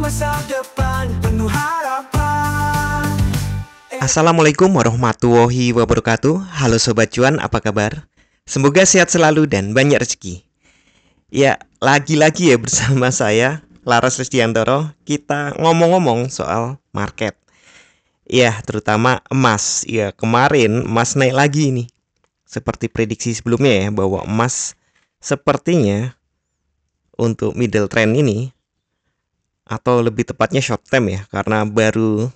masa depan penuh harapan. Assalamualaikum warahmatullahi wabarakatuh. Halo Sobat Cuan, apa kabar? Semoga sehat selalu dan banyak rezeki. Ya, lagi-lagi ya bersama saya, Laras Risdiantoro. Kita ngomong-ngomong soal market. Ya, terutama emas. Ya, kemarin emas naik lagi nih. Seperti prediksi sebelumnya ya, bahwa emas sepertinya untuk middle trend ini, atau lebih tepatnya short term ya, karena baru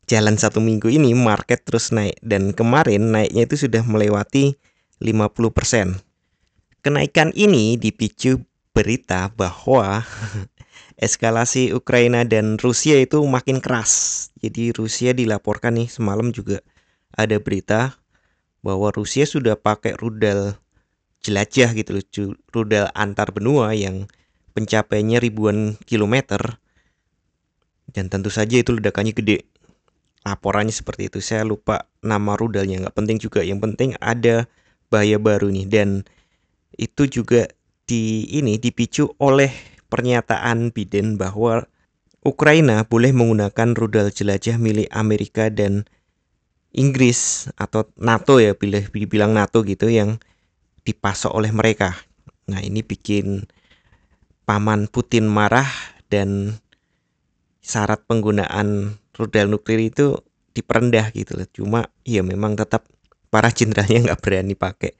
jalan 1 minggu ini market terus naik, dan kemarin naiknya itu sudah melewati 50%. Kenaikan ini dipicu berita bahwa eskalasi Ukraina dan Rusia itu makin keras. Jadi Rusia dilaporkan nih semalam juga ada berita bahwa Rusia sudah pakai rudal jelajah gitu loh, rudal antar benua yang pencapaiannya ribuan kilometer, dan tentu saja itu ledakannya gede. Laporannya seperti itu. Saya lupa nama rudalnya, nggak penting juga. Yang penting ada bahaya baru nih, dan itu juga dipicu oleh pernyataan Biden bahwa Ukraina boleh menggunakan rudal jelajah milik Amerika dan Inggris atau NATO ya, bila dibilang NATO gitu, yang dipasok oleh mereka. Nah, ini bikin paman Putin marah, dan syarat penggunaan rudal nuklir itu diperendah gitu loh. Cuma ya memang tetap para jenderalnya nggak berani pakai.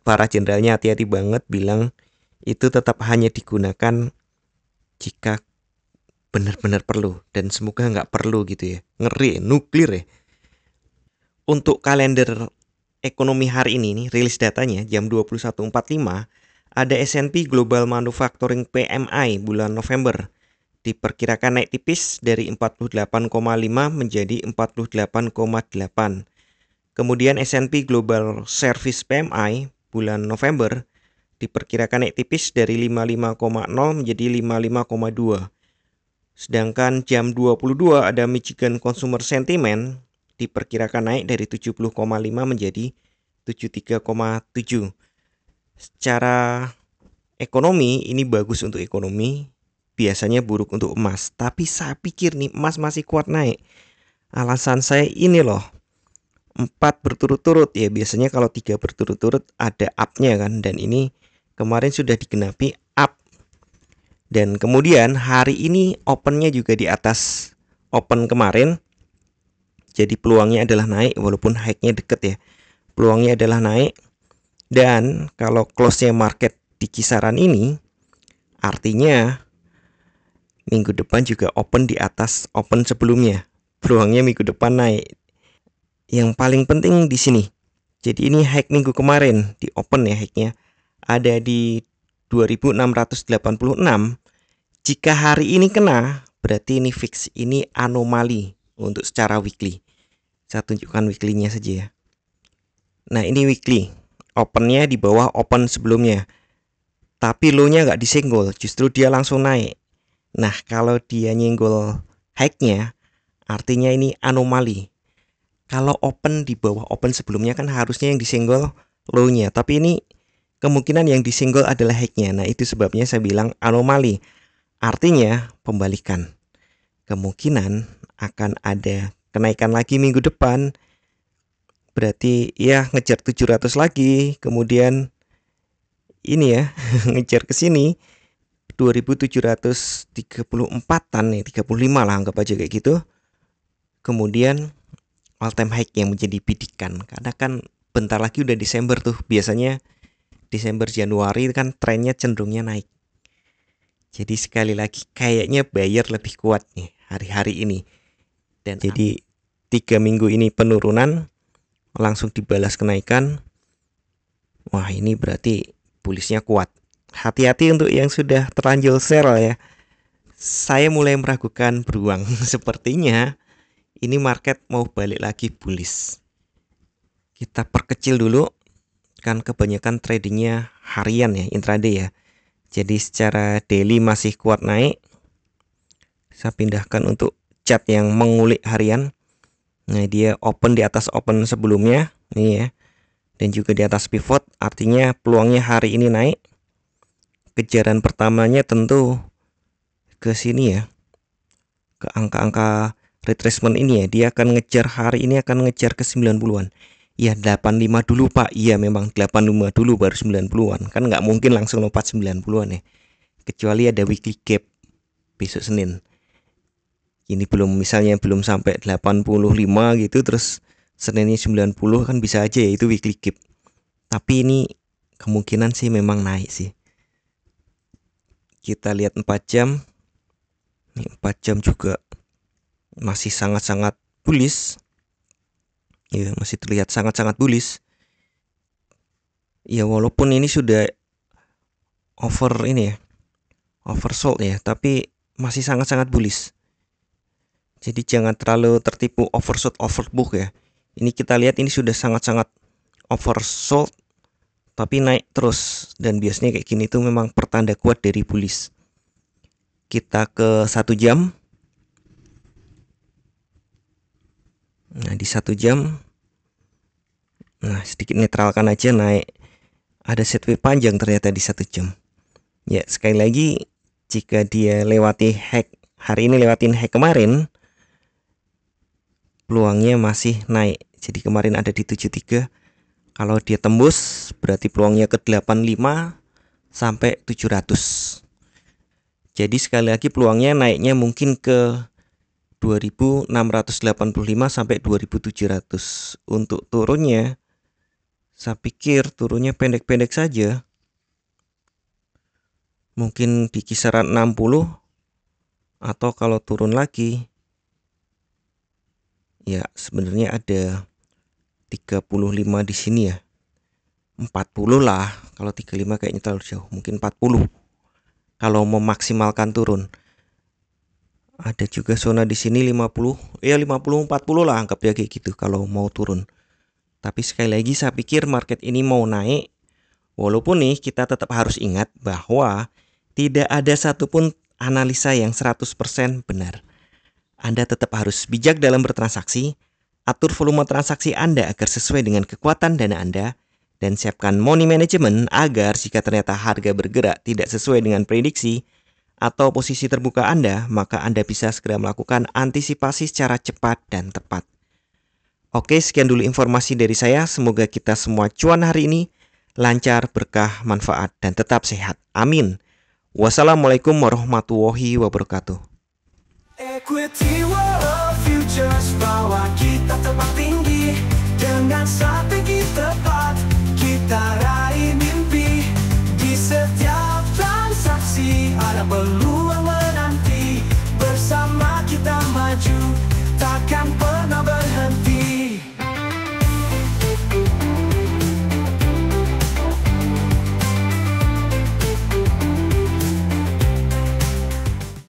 Para jenderalnya hati-hati banget, bilang itu tetap hanya digunakan jika benar-benar perlu, dan semoga nggak perlu gitu ya. Ngeri nuklir ya. Untuk kalender ekonomi hari ini nih, rilis datanya jam 21.45, ada S&P Global Manufacturing PMI bulan November diperkirakan naik tipis dari 48,5 menjadi 48,8. Kemudian S&P Global Service PMI bulan November diperkirakan naik tipis dari 55,0 menjadi 55,2. Sedangkan jam 22 ada Michigan Consumer Sentiment diperkirakan naik dari 70,5 menjadi 73,7. Secara ekonomi ini bagus untuk ekonomi, biasanya buruk untuk emas. Tapi saya pikir nih emas masih kuat naik. Alasan saya ini loh, 4 berturut-turut ya, biasanya kalau 3 berturut-turut ada up-nya kan, dan ini kemarin sudah digenapi up. Dan kemudian hari ini opennya juga di atas open kemarin, jadi peluangnya adalah naik walaupun high-nya deket ya. Peluangnya adalah naik, dan kalau close-nya market di kisaran ini, artinya minggu depan juga open di atas open sebelumnya. Peluangnya minggu depan naik. Yang paling penting di sini, jadi ini high minggu kemarin di open ya, high-nya ada di 2686. Jika hari ini kena, berarti ini fix, ini anomali untuk secara weekly. Saya tunjukkan weekly-nya saja ya. Nah, ini weekly. Opennya di bawah open sebelumnya. Tapi low-nya nggak disenggol, justru dia langsung naik. Nah, kalau dia nyenggol high-nya, artinya ini anomali. Kalau open di bawah open sebelumnya kan harusnya yang disenggol low-nya, tapi ini kemungkinan yang disenggol adalah high-nya. Nah, itu sebabnya saya bilang anomali. Artinya pembalikan. Kemungkinan akan ada kenaikan lagi minggu depan. Berarti ya ngejar 700 lagi, kemudian ini ya ngejar ke sini 2734-an nih, 35 lah anggap aja kayak gitu. Kemudian all time high yang menjadi bidikan, karena kan bentar lagi udah Desember tuh. Biasanya Desember Januari kan trennya cenderungnya naik. Jadi sekali lagi kayaknya buyer lebih kuat nih hari-hari ini. Dan jadi 3 minggu ini penurunan langsung dibalas kenaikan. Wah, ini berarti bullish-nya kuat. Hati-hati untuk yang sudah terlanjur sell ya. Saya mulai meragukan beruang. Sepertinya ini market mau balik lagi bullish. Kita perkecil dulu, kan kebanyakan tradingnya harian ya, intraday ya. Jadi secara daily masih kuat naik. Saya pindahkan untuk chart yang mengulik harian. Nah, dia open di atas open sebelumnya nih ya, dan juga di atas pivot, artinya peluangnya hari ini naik. Kejaran pertamanya tentu ke sini ya, ke angka-angka retracement ini ya, dia akan ngejar hari ini akan ngejar ke 90-an. Ya 85 dulu Pak. Iya memang 85 dulu baru 90-an. Kan nggak mungkin langsung lompat 90-an ya. Kecuali ada weekly gap besok Senin. Ini misalnya belum sampai 85 gitu, terus Seninnya 90 kan bisa aja ya, itu weekly gap. Tapi ini kemungkinan sih memang naik sih. Kita lihat 4 jam. Ini 4 jam juga masih sangat-sangat bullish. Ya, masih terlihat sangat-sangat bullish. Ya, walaupun ini sudah oversold ya, tapi masih sangat-sangat bullish. Jadi jangan terlalu tertipu oversold overbook ya. Ini kita lihat ini sudah sangat-sangat oversold tapi naik terus, dan biasanya kayak gini tuh memang pertanda kuat dari bullish. Kita ke 1 jam. Nah, di 1 jam, nah sedikit netralkan aja, naik. Ada setway panjang ternyata di 1 jam. Ya, sekali lagi, jika dia lewati hack hari ini, lewatin hack kemarin, peluangnya masih naik. Jadi kemarin ada di 73. Kalau dia tembus, berarti peluangnya ke 85 sampai 700. Jadi sekali lagi peluangnya naiknya mungkin ke 2685 sampai 2700. Untuk turunnya, saya pikir turunnya pendek-pendek saja. Mungkin di kisaran 60, atau kalau turun lagi ya sebenarnya ada 35 di sini ya. 40 lah. Kalau 35 kayaknya terlalu jauh. Mungkin 40 kalau memaksimalkan turun. Ada juga zona di sini 50. Ya 50 40 lah, anggap ya kayak gitu kalau mau turun. Tapi sekali lagi saya pikir market ini mau naik. Walaupun nih kita tetap harus ingat bahwa tidak ada satupun analisa yang 100% benar. Anda tetap harus bijak dalam bertransaksi, atur volume transaksi Anda agar sesuai dengan kekuatan dana Anda, dan siapkan money management agar jika ternyata harga bergerak tidak sesuai dengan prediksi atau posisi terbuka Anda, maka Anda bisa segera melakukan antisipasi secara cepat dan tepat. Oke, sekian dulu informasi dari saya. Semoga kita semua cuan hari ini, lancar, berkah, manfaat, dan tetap sehat. Amin. Wassalamualaikum warahmatullahi wabarakatuh. Equity World Futures, bawa kita terbang tinggi dengan satu